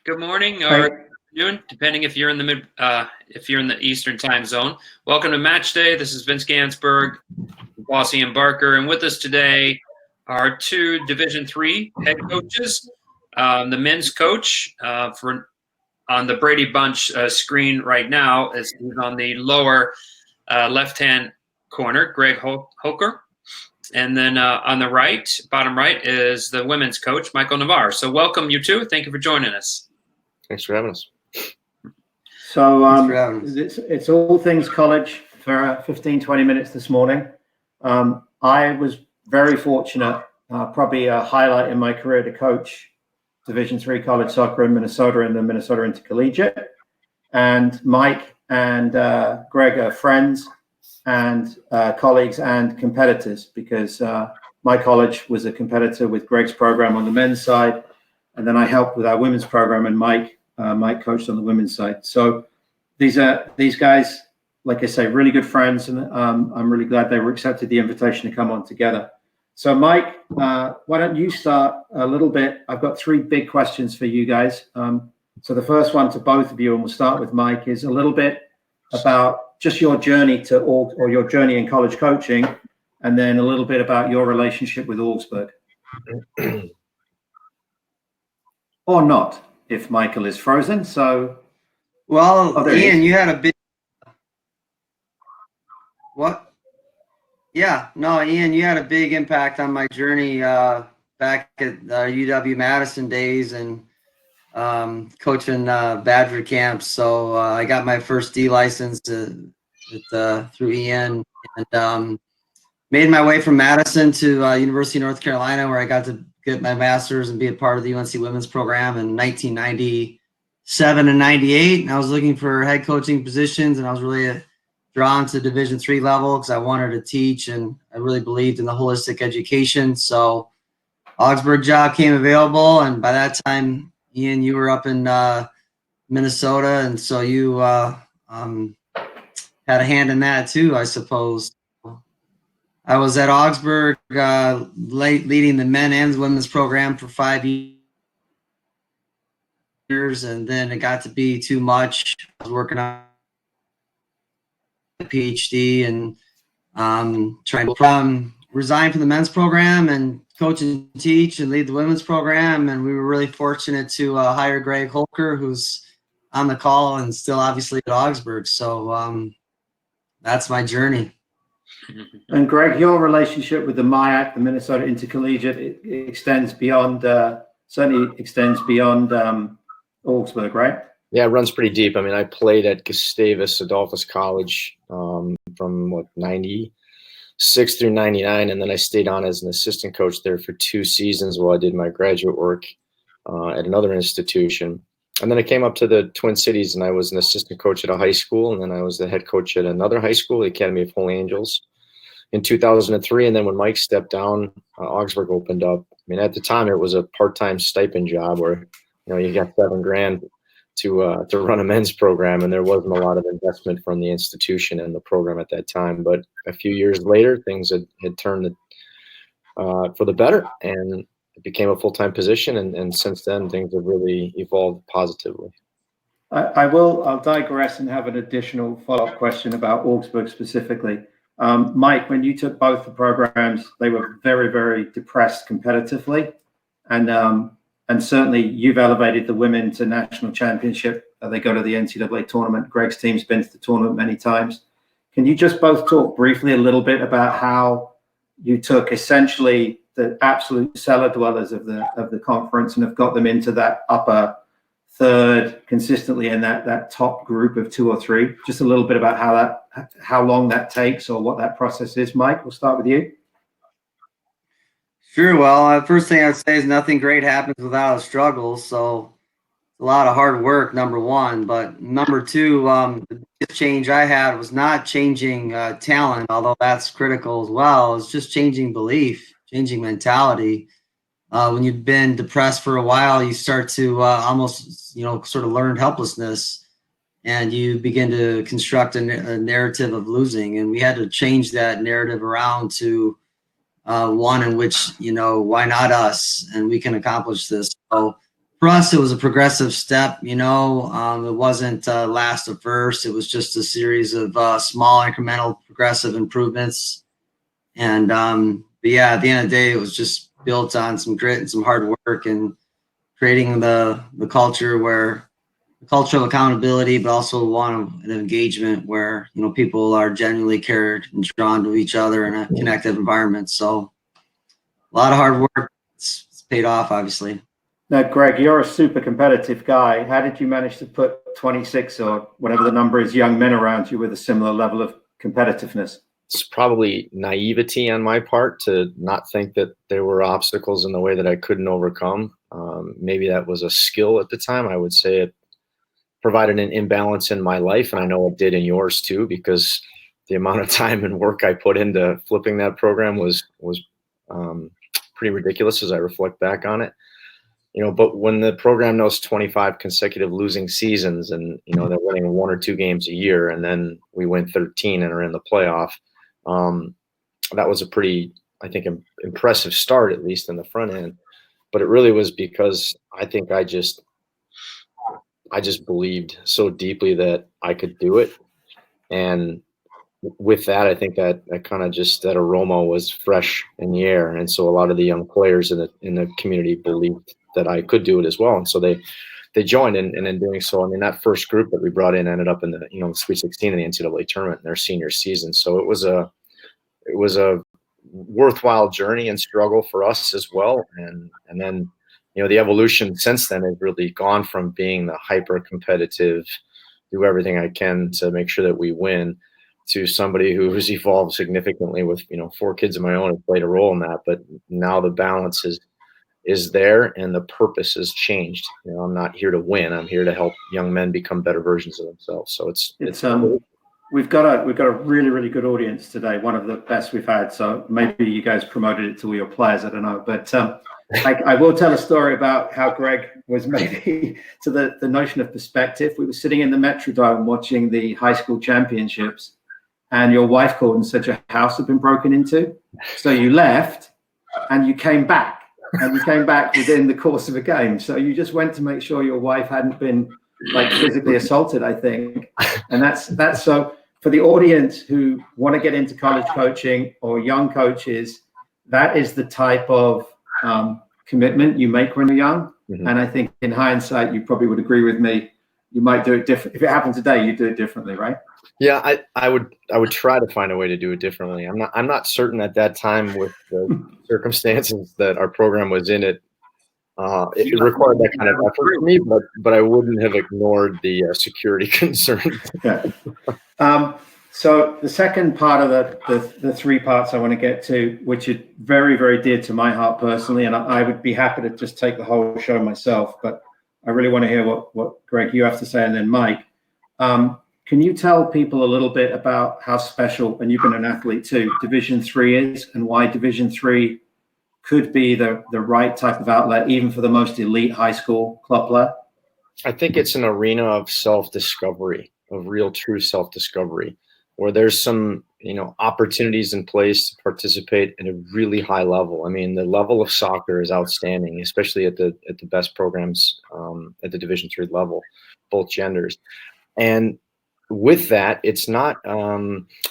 good morning Hi. or afternoon, depending if you're in the Eastern time zone. Welcome to Match Day. This is Vince Gansberg, Bossy and Barker, and with us today are two Division III head coaches. The men's coach on the Brady Bunch screen right now is on the lower left-hand corner, Greg Holker. And then on the right, bottom right, is the women's coach, Michael Navarre. So welcome, you two. Thank you for joining us. Thanks for having us. So it's all things college for 15, 20 minutes this morning. I was very fortunate, probably a highlight in my career, to coach Division III college soccer in Minnesota in the Minnesota Intercollegiate. And Mike and Greg are friends and colleagues and competitors, because my college was a competitor with Greg's program on the men's side, and then I helped with our women's program, and Mike coached on the women's side. So these guys, like I say, really good friends, and I'm really glad they were accepted the invitation to come on together. So Mike, why don't you start a little bit? I've got three big questions for you guys. So the first one to both of you, and we'll start with Mike, is a little bit about just your journey or your journey in college coaching, and then a little bit about your relationship with Augsburg. Or not, if Michael is frozen. So, Ian, you had a big what? Yeah, no, Ian, you had a big impact on my journey back at UW-Madison days and coaching Badger camps. So I got my first D license through Ian, and made my way from Madison to University of North Carolina, where I got to get my master's and be a part of the UNC women's program in 1997 and 98. And I was looking for head coaching positions, and I was really drawn to Division III level because I wanted to teach, and I really believed in the holistic education. So Augsburg job came available, and by that time, Ian, you were up in Minnesota, and so you had a hand in that too, I suppose. I was at Augsburg leading the men and women's program for 5 years, and then it got to be too much. I was working on a PhD and trying to resign from the men's program and coach and teach and lead the women's program. And we were really fortunate to hire Greg Holker, who's on the call and still obviously at Augsburg. So that's my journey. And Greg, your relationship with the MIAC, the Minnesota Intercollegiate, it extends beyond, certainly extends beyond Augsburg, right? Yeah, it runs pretty deep. I mean, I played at Gustavus Adolphus College from 96 through 99, and then I stayed on as an assistant coach there for 2 seasons while I did my graduate work at another institution. And then I came up to the Twin Cities, and I was an assistant coach at a high school, and then I was the head coach at another high school, the Academy of Holy Angels, in 2003. And then when Mike stepped down, Augsburg opened up. I mean, at the time, it was a part-time stipend job where, you got $7,000 to run a men's program, and there wasn't a lot of investment from the institution and the program at that time. But a few years later, things had turned for the better, and it became a full-time position, and since then things have really evolved positively. I'll digress and have an additional follow-up question about Augsburg specifically. Mike, when you took both the programs, they were very, very depressed competitively, and certainly you've elevated the women to national championship. They go to the NCAA tournament. Greg's team's been to the tournament many times. Can you just both talk briefly a little bit about how you took essentially the absolute cellar dwellers of the conference and have got them into that upper third consistently in that top group of 2 or 3? Just a little bit about how long that takes or what that process is. Mike, we'll start with you. Sure. Well, the first thing I'd say is nothing great happens without a struggle. So a lot of hard work, number one. But number two, the biggest change I had was not changing talent, although that's critical as well. It's just changing belief, changing mentality. When you've been depressed for a while, you start to almost, sort of learn helplessness, and you begin to construct a narrative of losing. And we had to change that narrative around to one in which, why not us? And we can accomplish this. So for us, it was a progressive step. It wasn't last to first. It was just a series of small incremental progressive improvements. And but yeah, at the end of the day, it was just built on some grit and some hard work and creating the culture the culture of accountability, but also one of an engagement where people are genuinely cared and drawn to each other in a connected environment. So a lot of hard work. It's paid off, obviously. Now, Greg, you're a super competitive guy. How did you manage to put 26 or whatever the number is young men around you with a similar level of competitiveness? It's probably naivety on my part to not think that there were obstacles in the way that I couldn't overcome. Maybe that was a skill at the time. I would say it provided an imbalance in my life, and I know it did in yours too, because the amount of time and work I put into flipping that program was pretty ridiculous as I reflect back on it. But when the program knows 25 consecutive losing seasons and, they're winning 1 or 2 games a year, and then we win 13 and are in the playoff, that was a pretty, I think, impressive start, at least in the front end. But it really was because I think I just believed so deeply that I could do it. And with that, I think that kind of just that aroma was fresh in the air. And so a lot of the young players in the community believed that I could do it as well. And so they joined, and in doing so, I mean, that first group that we brought in ended up in the Sweet 16 in the NCAA tournament in their senior season. So it was a worthwhile journey and struggle for us as well. And then, the evolution since then has really gone from being the hyper competitive, do everything I can to make sure that we win, to somebody who's evolved significantly with, 4 kids of my own have played a role in that. But now the balance is there and the purpose has changed. I'm not here to win. I'm here to help young men become better versions of themselves. So it's we've got a really, really good audience today. One of the best we've had. So maybe you guys promoted it to all your players. I don't know, but I will tell a story about how Greg was maybe to the notion of perspective. We were sitting in the Metrodome watching the high school championships, and your wife called and said your house had been broken into. So you left and you came back, and you came back within the course of a game. So you just went to make sure your wife hadn't been physically assaulted, I think. And that's so for the audience who want to get into college coaching or young coaches, that is the type of commitment you make when you're young. Mm-hmm. And I think in hindsight, you probably would agree with me. You might do it different. If it happened today, you'd do it differently, right? Yeah, I would try to find a way to do it differently. I'm not certain at that time with the circumstances that our program was in. It required that kind of effort from me, but I wouldn't have ignored the security concerns. Yeah. So the second part of the 3 parts I want to get to, which are very, very dear to my heart personally, and I would be happy to just take the whole show myself, but I really want to hear what Greg, you have to say, and then Mike. Can you tell people a little bit about how special, and you've been an athlete too, Division III is, and why Division III could be the right type of outlet, even for the most elite high school club player? I think it's an arena of self-discovery, of real, true self-discovery, where there's some, opportunities in place to participate at a really high level. I mean, the level of soccer is outstanding, especially at the best programs at the Division III level, both genders. And with that, it's not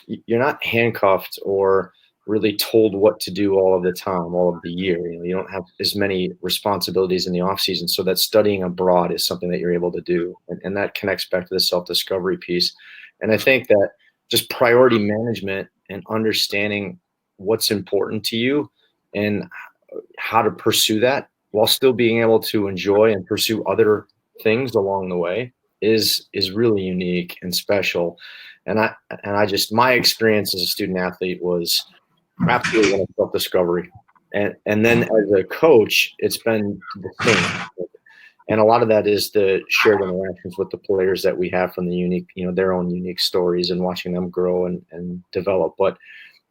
you're not handcuffed or really told what to do all of the time, all of the year. You don't have as many responsibilities in the off season, so that studying abroad is something that you're able to do, and that connects back to the self-discovery piece. And I think that just priority management and understanding what's important to you and how to pursue that while still being able to enjoy and pursue other things along the way is really unique and special. And I just, my experience as a student athlete was absolutely one of self-discovery. And then as a coach, it's been the same. And a lot of that is the shared interactions with the players that we have from the unique, their own unique stories and watching them grow and develop. But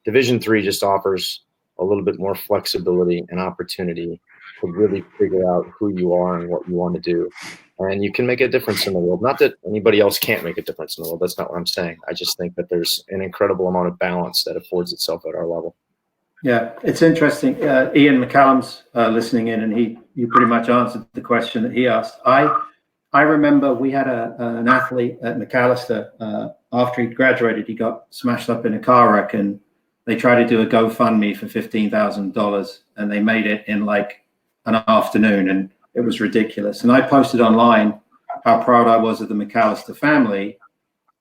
Division III just offers a little bit more flexibility and opportunity to really figure out who you are and what you want to do. And you can make a difference in the world. Not that anybody else can't make a difference in the world. That's not what I'm saying. I just think that there's an incredible amount of balance that affords itself at our level. Yeah, it's interesting. Ian McCallum's listening in, and you pretty much answered the question that he asked. I remember we had an athlete at McAllister. After he graduated, he got smashed up in a car wreck, and they tried to do a GoFundMe for $15,000, and they made it in like an afternoon, and it was ridiculous. And I posted online how proud I was of the McAllister family,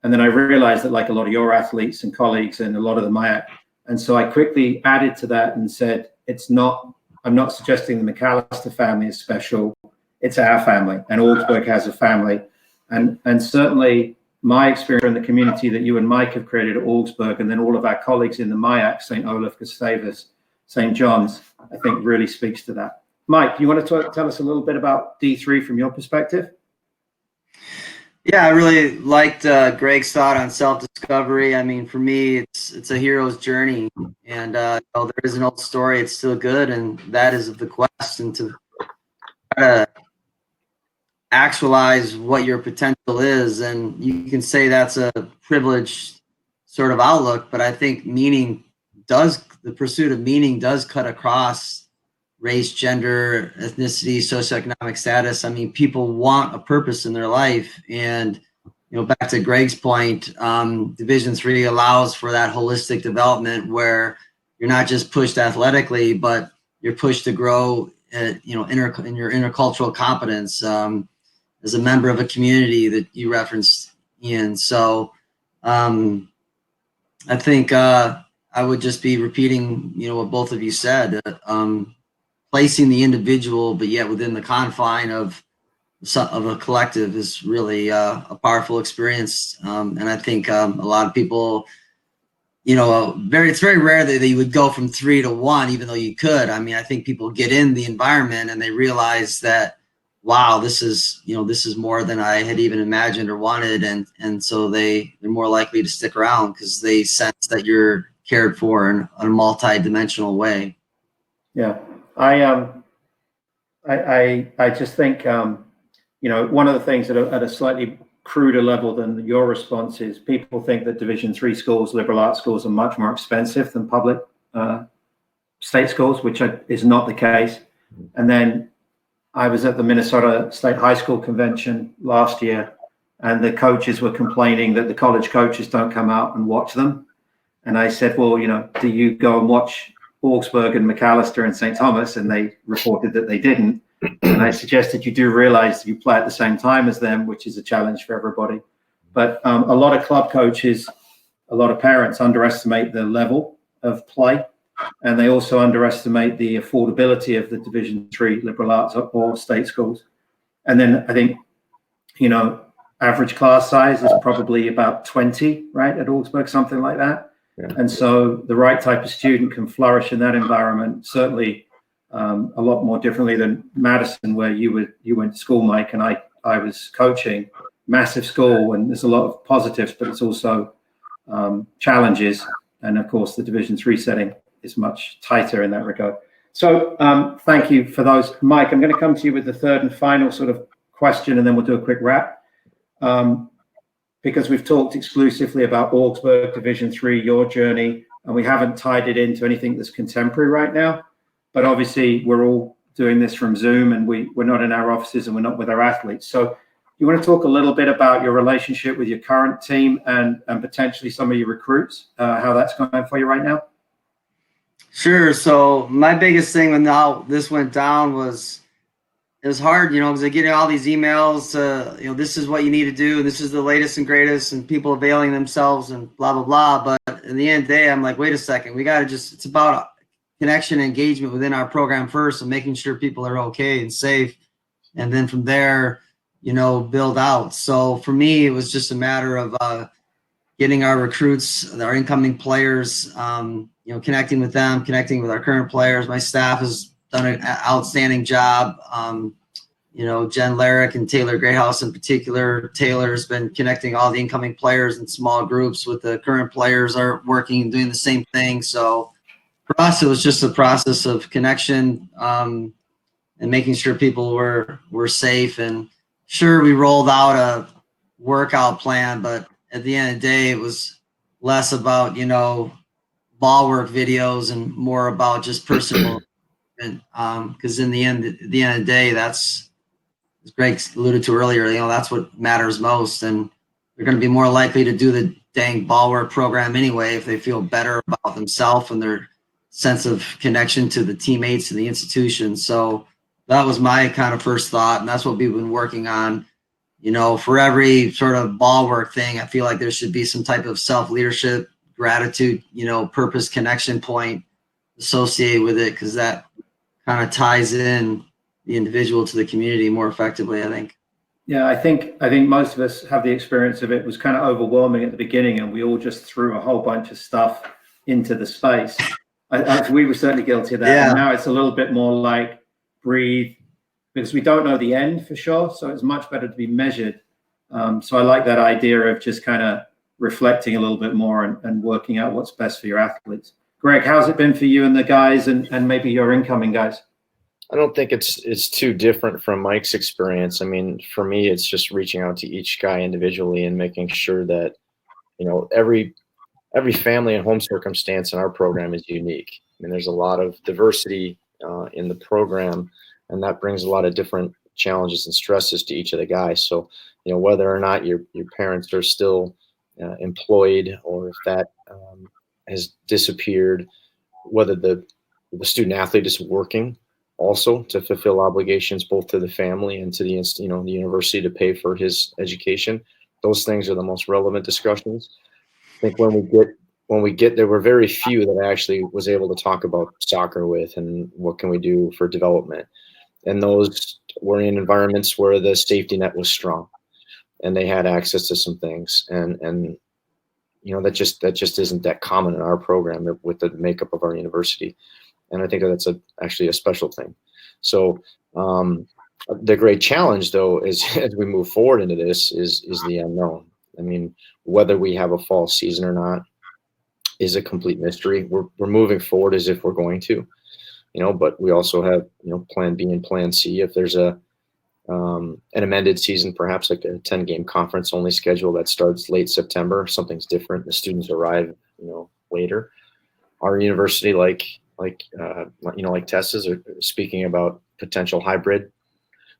and then I realized that, like a lot of your athletes and colleagues, and a lot of the MIAC. And so I quickly added to that and said, I'm not suggesting the McAllister family is special. It's our family, and Augsburg has a family. And certainly my experience in the community that you and Mike have created at Augsburg, and then all of our colleagues in the MIAC, St. Olaf, Gustavus, St. John's, I think really speaks to that. Mike, you want to tell us a little bit about D3 from your perspective? Yeah, I really liked Greg's thought on self-discovery. I mean, for me, it's a hero's journey, and there is an old story. It's still good, and that is the quest, and to try to actualize what your potential is. And you can say that's a privileged sort of outlook, but I think the pursuit of meaning does cut across race, gender, ethnicity, socioeconomic status. I mean, people want a purpose in their life. And, back to Greg's point, Division III allows for that holistic development where you're not just pushed athletically, but you're pushed to grow, in your intercultural competence, as a member of a community that you referenced, Ian. So I think I would just be repeating, what both of you said. Placing the individual, but yet within the confine of a collective is really a powerful experience. And I think a lot of people, it's very rare that you would go from 3 to 1, even though you could. I mean, I think people get in the environment and they realize that, wow, this is more than I had even imagined or wanted. And so they're more likely to stick around because they sense that you're cared for in a multi-dimensional way. Yeah. I just think, one of the things at a slightly cruder level than your response is people think that Division III schools, liberal arts schools, are much more expensive than public state schools, which is not the case. And then I was at the Minnesota State High School Convention last year, and the coaches were complaining that the college coaches don't come out and watch them. And I said, well, do you go and watch Augsburg and McAllister and St. Thomas? And they reported that they didn't. And I suggested you do realize you play at the same time as them, which is a challenge for everybody. But a lot of club coaches, a lot of parents underestimate the level of play, and they also underestimate the affordability of the Division III liberal arts or state schools. And then I think, average class size is probably about 20, right, at Augsburg, something like that. Yeah. And so the right type of student can flourish in that environment, certainly a lot more differently than Madison, where you went to school, Mike, and I was coaching. Massive school, and there's a lot of positives, but it's also challenges. And of course, the Division III setting is much tighter in that regard. So thank you for those. Mike, I'm going to come to you with the third and final sort of question, and then we'll do a quick wrap. Because we've talked exclusively about Augsburg, Division III, your journey, and we haven't tied it into anything that's contemporary right now. But obviously, we're all doing this from Zoom, and we're not in our offices, and we're not with our athletes. So you want to talk a little bit about your relationship with your current team and potentially some of your recruits, how that's going for you right now? Sure. So my biggest thing when this went down was, it was hard, because I get all these emails, this is what you need to do. This is the latest and greatest, and people availing themselves and blah, blah, blah. But in the end of the day, I'm like, wait a second, we got to it's about connection and engagement within our program first, and making sure people are okay and safe. And then from there, build out. So for me, it was just a matter of getting our recruits, our incoming players, connecting with them, connecting with our current players. My staff has done an outstanding job. Jen Larrick and Taylor Greathouse in particular. Taylor's been connecting all the incoming players in small groups with the current players, are working and doing the same thing. So for us, it was just a process of connection and making sure people were safe. And sure, we rolled out a workout plan, but at the end of the day, it was less about, ball work videos and more about just personal. And because at the end of the day, that's, as Greg alluded to earlier, that's what matters most. And they're going to be more likely to do the dang ball work program anyway if they feel better about themselves and their sense of connection to the teammates and the institution. So that was my kind of first thought, and that's what we've been working on. For every sort of ball work thing, I feel like there should be some type of self-leadership, gratitude, purpose, connection point associated with it, because that kind of ties in the individual to the community more effectively, I think. Yeah, I think most of us have the experience of it was kind of overwhelming at the beginning, and we all just threw a whole bunch of stuff into the space. We were certainly guilty of that. Yeah. And now it's a little bit more like breathe, because we don't know the end for sure. So it's much better to be measured. So I like that idea of just kind of reflecting a little bit more and working out what's best for your athletes. Greg, how's it been for you and the guys and maybe your incoming guys? I don't think it's too different from Mike's experience. I mean, for me, it's just reaching out to each guy individually and making sure that, every family and home circumstance in our program is unique. I mean, there's a lot of diversity in the program, and that brings a lot of different challenges and stresses to each of the guys. So, whether or not your parents are still employed, or if that has disappeared, whether the student athlete is working also to fulfill obligations both to the family and to the the university to pay for his education. Those things are the most relevant discussions. I think when we get there were very few that I actually was able to talk about soccer with and what can we do for development. And those were in environments where the safety net was strong and they had access to some things. And that just isn't that common in our program with the makeup of our university. And I think that's actually a special thing. So the great challenge, though, is as we move forward into this is the unknown. I mean, whether we have a fall season or not is a complete mystery. We're moving forward as if we're going to, but we also have, plan B and plan C. If there's an amended season, perhaps like a 10-game conference only schedule that starts late September, something's different. The students arrive, later. Our university, like Tessa's, are speaking about potential hybrid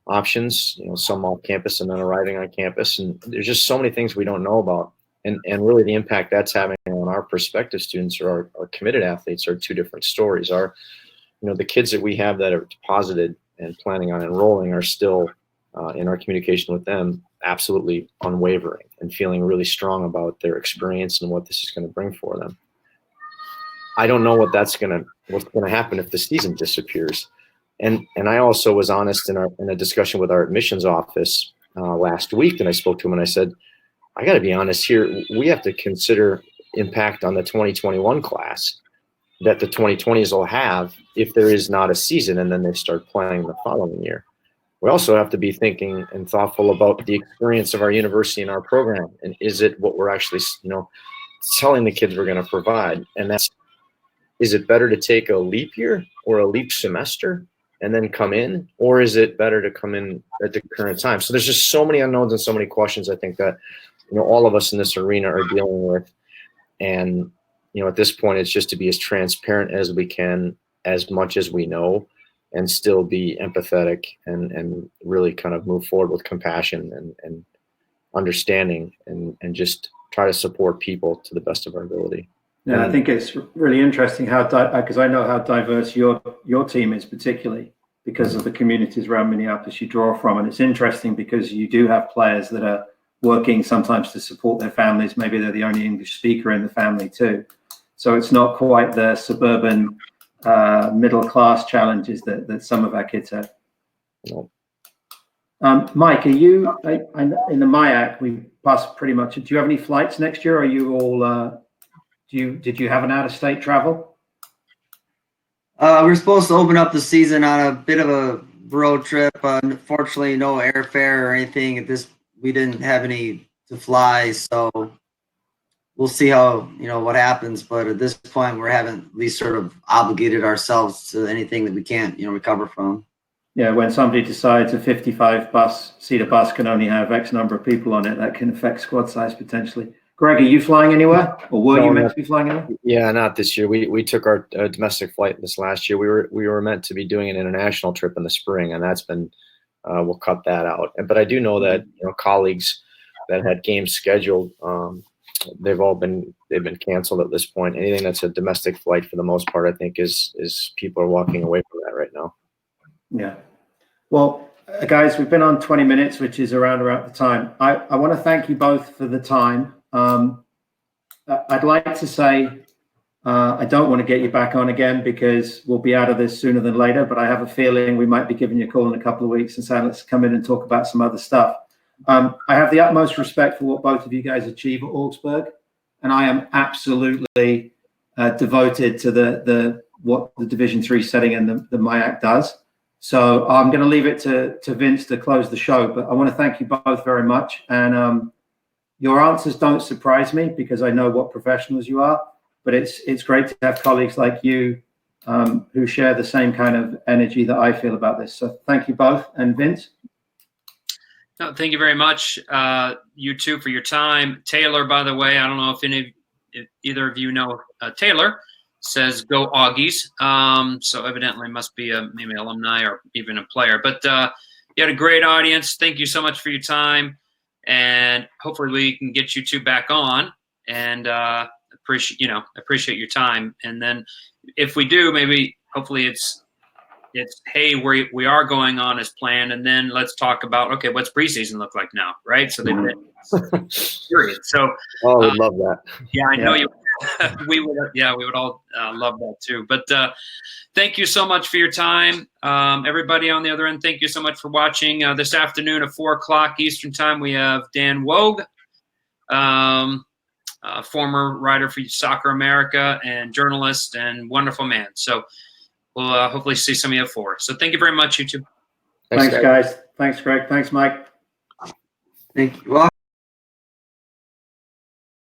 options, some off campus and then arriving on campus. And there's just so many things we don't know about. And really the impact that's having on our prospective students or our committed athletes are two different stories. The kids that we have that are deposited and planning on enrolling are still in our communication with them, absolutely unwavering and feeling really strong about their experience and what this is going to bring for them. I don't know what's going to happen if the season disappears. And I also was honest in a discussion with our admissions office last week, and I spoke to him and I said, I got to be honest here. We have to consider impact on the 2021 class that the 2020s will have if there is not a season and then they start playing the following year. We also have to be thinking and thoughtful about the experience of our university and our program. And is it what we're actually, telling the kids we're going to provide? And is it better to take a leap year or a leap semester and then come in, or is it better to come in at the current time? So there's just so many unknowns and so many questions I think that, all of us in this arena are dealing with. And, at this point, it's just to be as transparent as we can, as much as we know, and still be empathetic and really kind of move forward with compassion and understanding and just try to support people to the best of our ability. Yeah, I think it's really interesting because I know how diverse your team is, particularly because of the communities around Minneapolis you draw from. And it's interesting because you do have players that are working sometimes to support their families. Maybe they're the only English speaker in the family too. So it's not quite the suburban middle-class challenges that some of our kids have. No. Mike, are you in the MIAC? We passed pretty much. Do you have any flights next year? Are you all? Did you have an out-of-state travel? We were supposed to open up the season on a bit of a road trip. Unfortunately, no airfare or anything. We didn't have any to fly, so we'll see how what happens. But at this point, we haven't at least sort of obligated ourselves to anything that we can't recover from. Yeah, when somebody decides a 55-seater bus can only have X number of people on it, that can affect squad size potentially. Greg, are you flying anywhere, or were No, you meant not- to be flying anywhere? Yeah, not this year. We took our domestic flight this last year. We were meant to be doing an international trip in the spring, and that's been we'll cut that out. But I do know that colleagues that had games scheduled, they've been canceled at this point. Anything that's a domestic flight, for the most part, I think is people are walking away from that right now. Yeah. Well, guys, we've been on 20 minutes, which is around the time. I want to thank you both for the time. I'd like to say I don't want to get you back on again because we'll be out of this sooner than later, but I have a feeling we might be giving you a call in a couple of weeks and saying, let's come in and talk about some other stuff. I have the utmost respect for what both of you guys achieve at Augsburg, and I am absolutely devoted to what the Division III setting and the MIAC does. So I'm going to leave it to Vince to close the show, but I want to thank you both very much. And your answers don't surprise me because I know what professionals you are, but it's great to have colleagues like you who share the same kind of energy that I feel about this. So thank you both. And Vince? No, thank you very much, you two, for your time. Taylor, by the way, I don't know if either of you know Taylor, says go Augies. So evidently must be maybe an alumni or even a player. But you had a great audience. Thank you so much for your time. And hopefully we can get you two back on, and appreciate your time. And then if we do, maybe hopefully it's hey, we are going on as planned, and then let's talk about, okay, what's preseason look like now, right? So they've been period. So Oh, we'd love that. yeah, I know you. we would all love that too. But thank you so much for your time. Everybody on the other end, thank you so much for watching. This afternoon at 4:00 Eastern time, we have Dan Wogue, former writer for Soccer America and journalist and wonderful man. So we'll hopefully see some of you at 4. So thank you very much, you two. Thanks, guys. Thanks, Greg. Thanks, Mike. Thank you. Well,